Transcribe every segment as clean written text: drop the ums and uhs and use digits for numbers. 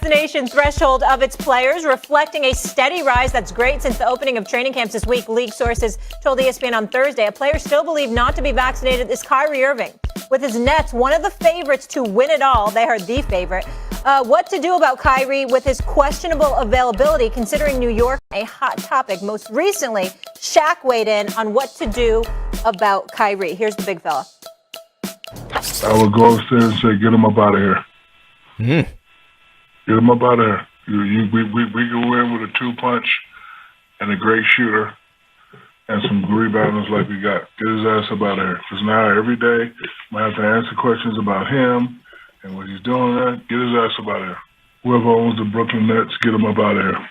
Vaccination threshold of its players reflecting a steady rise that's great since the opening of training camps this week. League sources told ESPN on Thursday a player still believed not to be vaccinated is Kyrie Irving. With his Nets, one of the favorites to win it all, they are the favorite. What to do about Kyrie with his questionable availability, considering New York a hot topic. Most recently, Shaq weighed in on what to do about Kyrie. Here's the big fella. I would go upstairs and say, get him up out of here. Get him up out of here. We go in with a two-punch and a great shooter and some rebounders like we got. Get his ass up out of here. Because now every day I have to answer questions about him and what he's doing. Get his ass up out of here. Whoever owns the Brooklyn Nets, get him up out of here.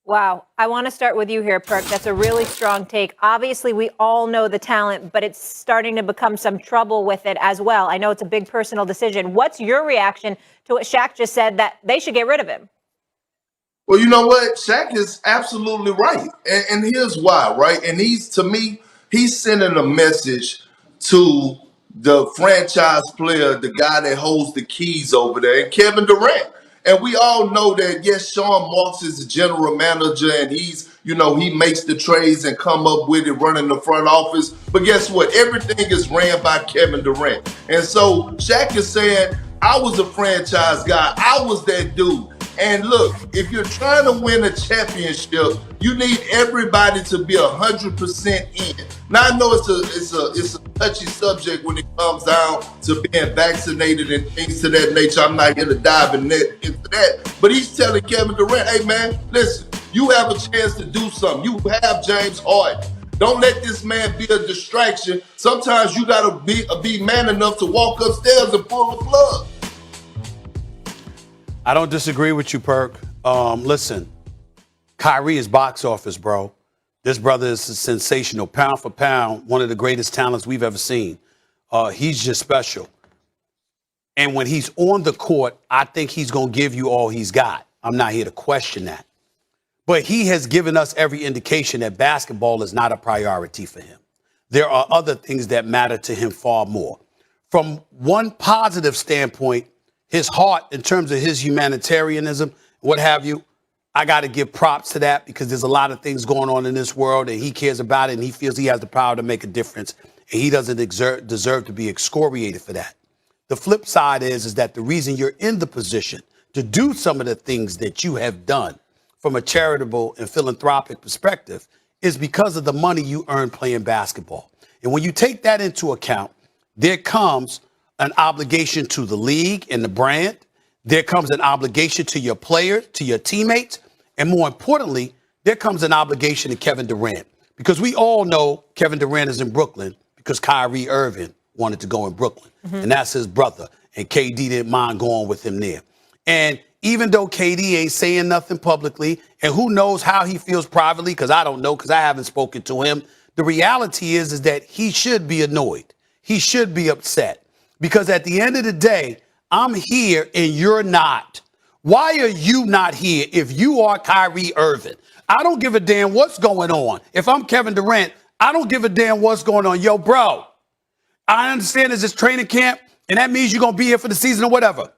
Wow. I want to start with you here, Perk. That's a really strong take. Obviously, we all know the talent, but it's starting to become some trouble with it as well. I know it's a big personal decision. What's your reaction to what Shaq just said, that they should get rid of him? Well, you know what? Shaq is absolutely right. And here's why, right? And to me, he's sending a message to the franchise player, the guy that holds the keys over there, and Kevin Durant. And we all know that, yes, Sean Marks is the general manager and he makes the trades and come up with it running the front office. But guess what? Everything is ran by Kevin Durant. And so Shaq is saying, I was a franchise guy. I was that dude. And look, if you're trying to win a championship, you need everybody to be 100% in. Now, I know it's a touchy subject when it comes down to being vaccinated and things of that nature. I'm not going to dive into that. But he's telling Kevin Durant, hey, man, listen, you have a chance to do something. You have James Harden. Don't let this man be a distraction. Sometimes you got to be man enough to walk upstairs and pull the plug. I don't disagree with you, Perk. Listen, Kyrie is box office, bro. This brother is sensational. Pound for pound, one of the greatest talents we've ever seen. He's just special. And when he's on the court, I think he's going to give you all he's got. I'm not here to question that. But he has given us every indication that basketball is not a priority for him. There are other things that matter to him far more. From one positive standpoint, his heart, in terms of his humanitarianism, what have you, I got to give props to that because there's a lot of things going on in this world and he cares about it and he feels he has the power to make a difference and he doesn't deserve to be excoriated for that. The flip side is that the reason you're in the position to do some of the things that you have done from a charitable and philanthropic perspective is because of the money you earn playing basketball. And when you take that into account, there comes an obligation to the league and the brand. There comes an obligation to your players, to your teammates. And more importantly, there comes an obligation to Kevin Durant. Because we all know Kevin Durant is in Brooklyn because Kyrie Irving wanted to go in Brooklyn. And that's his brother. And KD didn't mind going with him there. And even though KD ain't saying nothing publicly, and who knows how he feels privately, because I don't know, because I haven't spoken to him, the reality is that he should be annoyed. He should be upset. Because at the end of the day, I'm here and you're not. Why are you not here if you are Kyrie Irving? I don't give a damn what's going on. If I'm Kevin Durant, I don't give a damn what's going on. Yo, bro, I understand it's this training camp and that means you're going to be here for the season or whatever.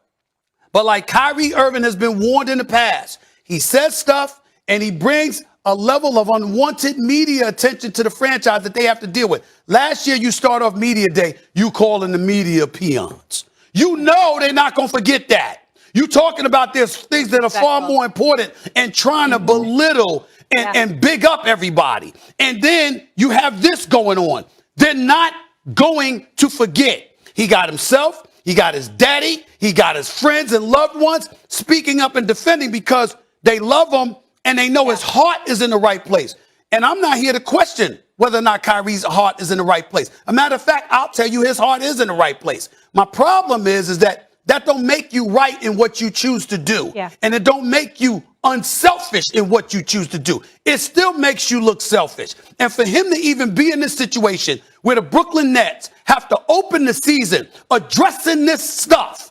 But like Kyrie Irving has been warned in the past, he says stuff and he brings a level of unwanted media attention to the franchise that they have to deal with. Last year, you start off media day, you calling the media peons. You know they're not going to forget that. You talking about there's things that are far more important and trying to belittle and big up everybody. And then you have this going on. They're not going to forget. He got himself, he got his daddy, he got his friends and loved ones speaking up and defending because they love him and they know his heart is in the right place. And I'm not here to question whether or not Kyrie's heart is in the right place. A matter of fact, I'll tell you his heart is in the right place. My problem is that don't make you right in what you choose to do. Yeah. And it don't make you unselfish in what you choose to do. It still makes you look selfish. And for him to even be in this situation where the Brooklyn Nets have to open the season addressing this stuff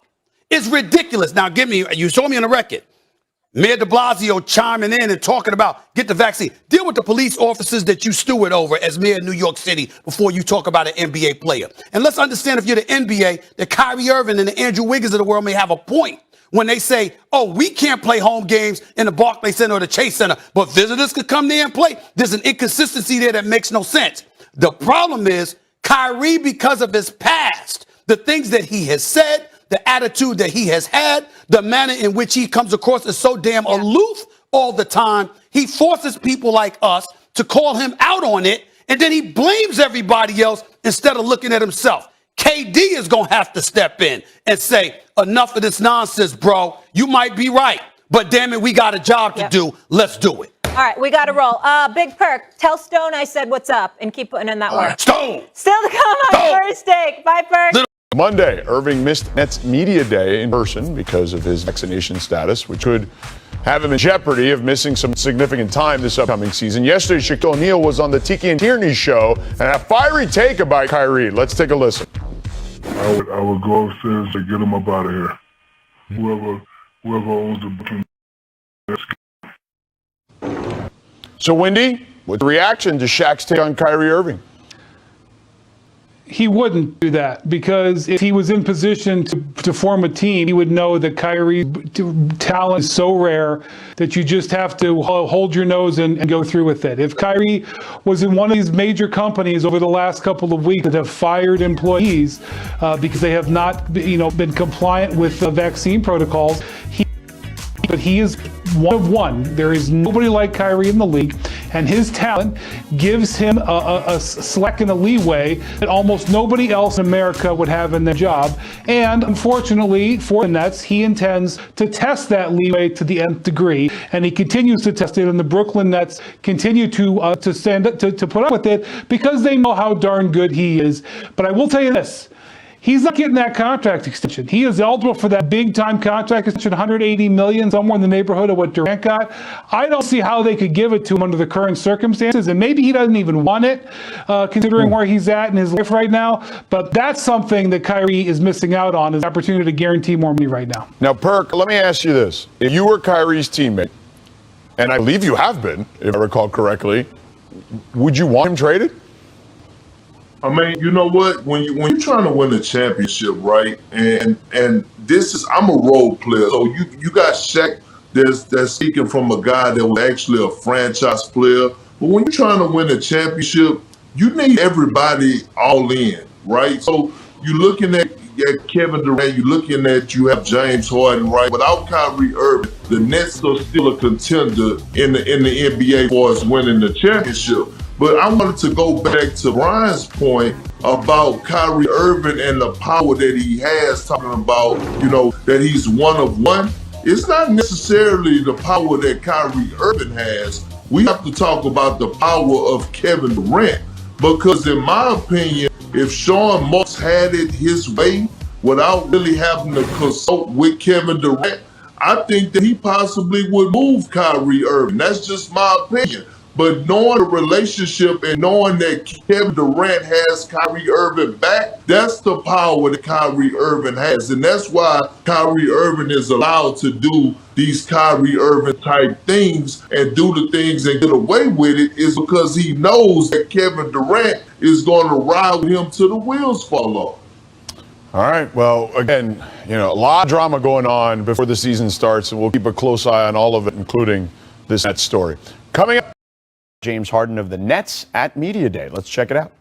is ridiculous. Now, you saw me on the record. Mayor de Blasio chiming in and talking about get the vaccine. Deal with the police officers that you steward over as mayor of New York City before you talk about an NBA player. And let's understand, if you're the NBA, that Kyrie Irving and the Andrew Wiggins of the world may have a point when they say, oh, we can't play home games in the Barclays Center or the Chase Center, but visitors could come there and play. There's an inconsistency there that makes no sense. The problem is Kyrie, because of his past, the things that he has said, the attitude that he has had, the manner in which he comes across is so damn aloof all the time. He forces people like us to call him out on it, and then he blames everybody else instead of looking at himself. KD is going to have to step in and say, enough of this nonsense, bro. You might be right, but damn it, we got a job to do. Let's do it. All right, we got to roll. Big Perk, tell Stone I said what's up and keep putting in that work. Stone! Still to come on First Take. Bye, Perk. Monday, Irving missed Nets Media Day in person because of his vaccination status, which could have him in jeopardy of missing some significant time this upcoming season. Yesterday, Shaquille O'Neal was on the Tiki and Tierney show and had a fiery take about Kyrie. Let's take a listen. I would go upstairs to get him up out of here. Whoever owns the booking. So, Wendy, what's the reaction to Shaq's take on Kyrie Irving? He wouldn't do that, because if he was in position to form a team, he would know that Kyrie's talent is so rare that you just have to hold your nose and go through with it. If Kyrie was in one of these major companies over the last couple of weeks that have fired employees because they have not, been compliant with the vaccine protocols, but he is one of one. There is nobody like Kyrie in the league, and his talent gives him a slack and a leeway that almost nobody else in America would have in their job. And unfortunately for the Nets, he intends to test that leeway to the nth degree, and he continues to test it. And the Brooklyn Nets continue to stand up to put up with it because they know how darn good he is. But I will tell you this. He's not getting that contract extension. He is eligible for that big-time contract extension, $180 million, somewhere in the neighborhood of what Durant got. I don't see how they could give it to him under the current circumstances, and maybe he doesn't even want it, considering where he's at in his life right now. But that's something that Kyrie is missing out on, is the opportunity to guarantee more money right now. Now, Perk, let me ask you this. If you were Kyrie's teammate, and I believe you have been, if I recall correctly, would you want him traded? I mean, you know what? When you're trying to win a championship, right? And this is, I'm a role player. So you got Shaq that's speaking from a guy that was actually a franchise player. But when you're trying to win a championship, you need everybody all in, right? So you're looking at Kevin Durant, you have James Harden, right? Without Kyrie Irving, the Nets are still a contender in the NBA for us winning the championship. But I wanted to go back to Brian's point about Kyrie Irving and the power that he has, talking about, that he's one of one. It's not necessarily the power that Kyrie Irving has. We have to talk about the power of Kevin Durant. Because in my opinion, if Sean Marks had it his way without really having to consult with Kevin Durant, I think that he possibly would move Kyrie Irving. That's just my opinion. But knowing the relationship and knowing that Kevin Durant has Kyrie Irving back, that's the power that Kyrie Irving has. And that's why Kyrie Irving is allowed to do these Kyrie Irving type things and do the things and get away with it, is because he knows that Kevin Durant is going to ride with him till the wheels fall off. All right. Well, again, a lot of drama going on before the season starts, and we'll keep a close eye on all of it, including this Nets story. Coming up, James Harden of the Nets at Media Day. Let's check it out.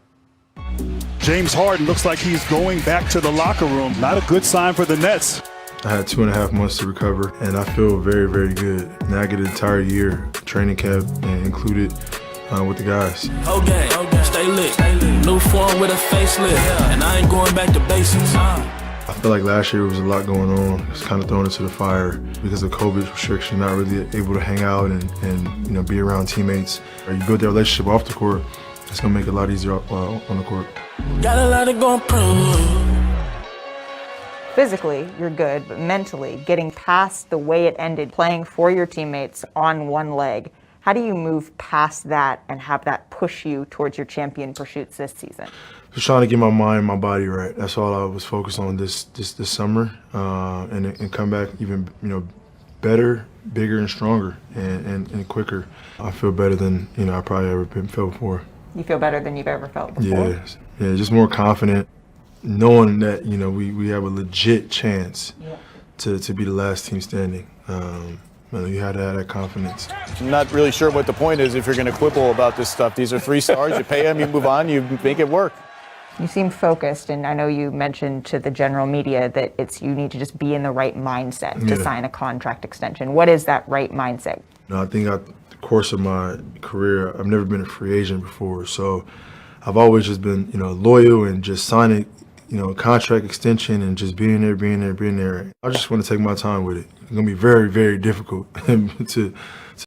James Harden looks like he's going back to the locker room. Not a good sign for the Nets. I had 2.5 months to recover, and I feel very, very good. Now I get an entire year training camp and included with the guys. Okay, stay lit. New form with a facelift, and I ain't going back to basics. I feel like last year was a lot going on. It's kind of thrown into the fire because of COVID restriction, not really able to hang out and be around teammates. You build that relationship off the court, it's gonna make it a lot easier on the court. Got a lot of going prove. Physically, you're good, but mentally, getting past the way it ended, playing for your teammates on one leg, how do you move past that and have that push you towards your champion pursuits this season? Just trying to get my mind, my body right. That's all I was focused on this summer, and come back even better, bigger, and stronger, and quicker. I feel better than I probably ever felt before. You feel better than you've ever felt before? Yeah, just more confident, knowing that we have a legit chance to be the last team standing. You had to have that confidence. I'm not really sure what the point is if you're going to quibble about this stuff. These are 3 stars. You pay them, you move on, you make it work. You seem focused, and I know you mentioned to the general media that you need to just be in the right mindset to sign a contract extension. What is that right mindset? I think the course of my career, I've never been a free agent before, so I've always just been, loyal and just signing, a contract extension and just being there. I just want to take my time with it. It's going to be very, very difficult to